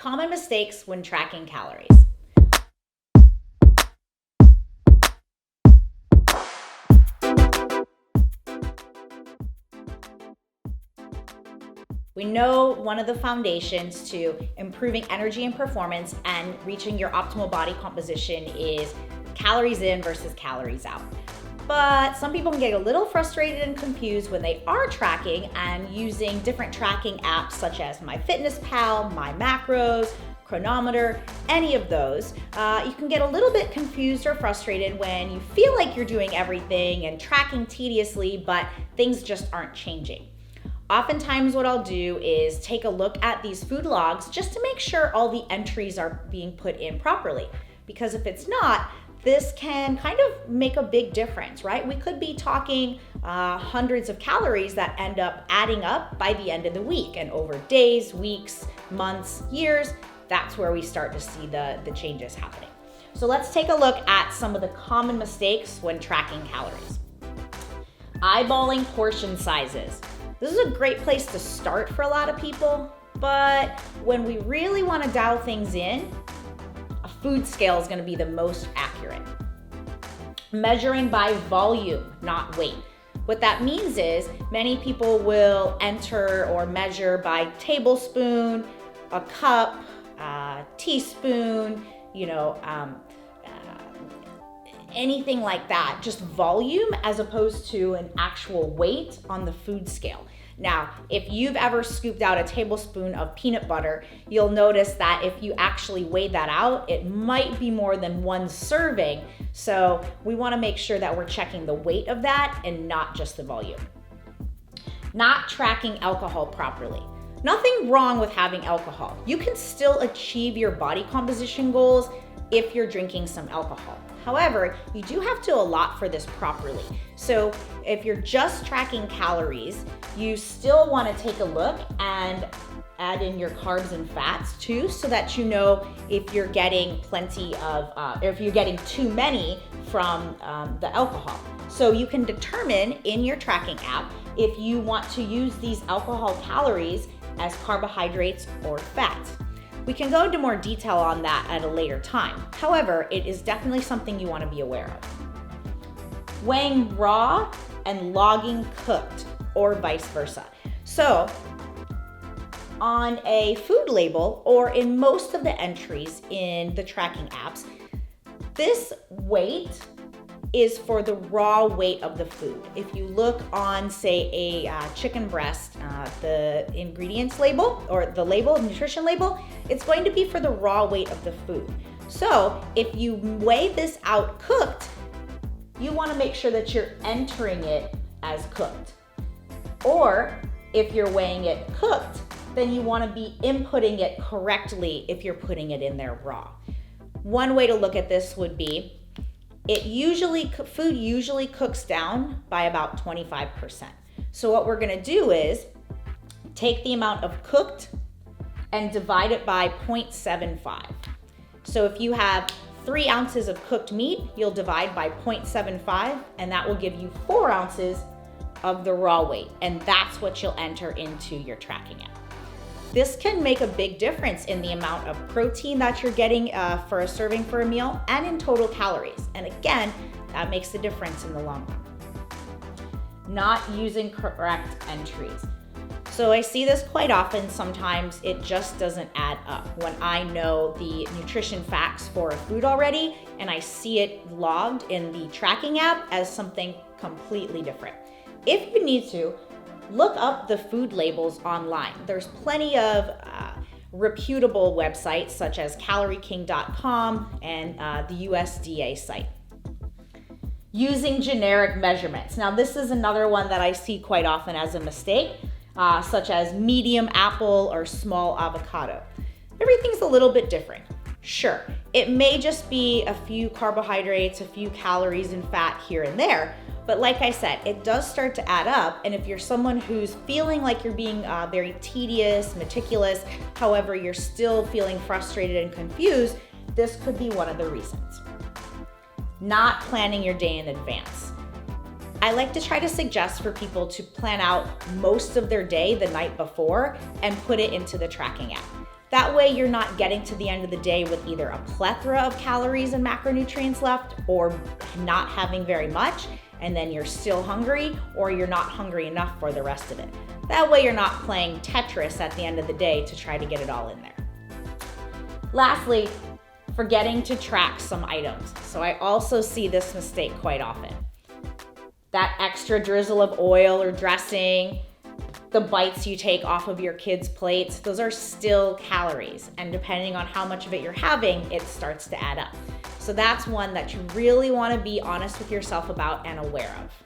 Common mistakes when tracking calories. We know one of the foundations to improving energy and performance and reaching your optimal body composition is calories in versus calories out. But some people can get a little frustrated and confused when they are tracking and using different tracking apps such as MyFitnessPal, MyMacros, Chronometer, any of those. You can get a little bit confused or frustrated when you feel like you're doing everything and tracking tediously, but things just aren't changing. Oftentimes what I'll do is take a look at these food logs just to make sure all the entries are being put in properly. Because if it's not, this can kind of make a big difference, right? We could be talking hundreds of calories that end up adding up by the end of the week, and over days, weeks, months, years, that's where we start to see the changes happening. So let's take a look at some of the common mistakes when tracking calories. Eyeballing portion sizes. This is a great place to start for a lot of people, but when we really want to dial things in, a food scale is going to be the most accurate. Measuring by volume, not weight. What that means is many people will enter or measure by tablespoon, a cup, teaspoon, anything like that, just volume as opposed to an actual weight on the food scale. Now, if you've ever scooped out a tablespoon of peanut butter, you'll notice that if you actually weigh that out, it might be more than one serving. So we want to make sure that we're checking the weight of that and not just the volume. Not tracking alcohol properly. Nothing wrong with having alcohol. You can still achieve your body composition goals if you're drinking some alcohol. However, you do have to allot for this properly. So if you're just tracking calories, you still want to take a look and add in your carbs and fats too, so that you know if you're getting plenty of, if you're getting too many from the alcohol. So you can determine in your tracking app if you want to use these alcohol calories as carbohydrates or fats. We can go into more detail on that at a later time. However, it is definitely something you want to be aware of. Weighing raw and logging cooked, or vice versa. So, on a food label, or in most of the entries in the tracking apps, this weight is for the raw weight of the food. If you look on, say, a chicken breast, the ingredients label or the label, nutrition label, it's going to be for the raw weight of the food. So if you weigh this out cooked, you want to make sure that you're entering it as cooked. Or if you're weighing it cooked, then you want to be inputting it correctly if you're putting it in there raw. One way to look at this would be, food usually cooks down by about 25%. So what we're gonna do is take the amount of cooked and divide it by 0.75. So if you have 3 ounces of cooked meat, you'll divide by 0.75, and that will give you 4 ounces of the raw weight. And that's what you'll enter into your tracking app. This can make a big difference in the amount of protein that you're getting for a serving for a meal and in total calories. And again, that makes the difference in the long run. Not using correct entries. So I see this quite often. Sometimes it just doesn't add up. When I know the nutrition facts for a food already and I see it logged in the tracking app as something completely different. If you need to, look up the food labels online. There's plenty of reputable websites such as calorieking.com and the USDA site. Using generic measurements. Now this is another one that I see quite often as a mistake, such as medium apple or small avocado. Everything's a little bit different. Sure, it may just be a few carbohydrates, a few calories and fat here and there, but like I said, it does start to add up. And if you're someone who's feeling like you're being very tedious, meticulous, however, you're still feeling frustrated and confused, this could be one of the reasons. Not planning your day in advance. I like to try to suggest for people to plan out most of their day the night before and put it into the tracking app. That way you're not getting to the end of the day with either a plethora of calories and macronutrients left, or not having very much, and then you're still hungry, or you're not hungry enough for the rest of it. That way you're not playing Tetris at the end of the day to try to get it all in there. Lastly, forgetting to track some items. So I also see this mistake quite often. That extra drizzle of oil or dressing, the bites you take off of your kids' plates, those are still calories. And depending on how much of it you're having, it starts to add up. So that's one that you really want to be honest with yourself about and aware of.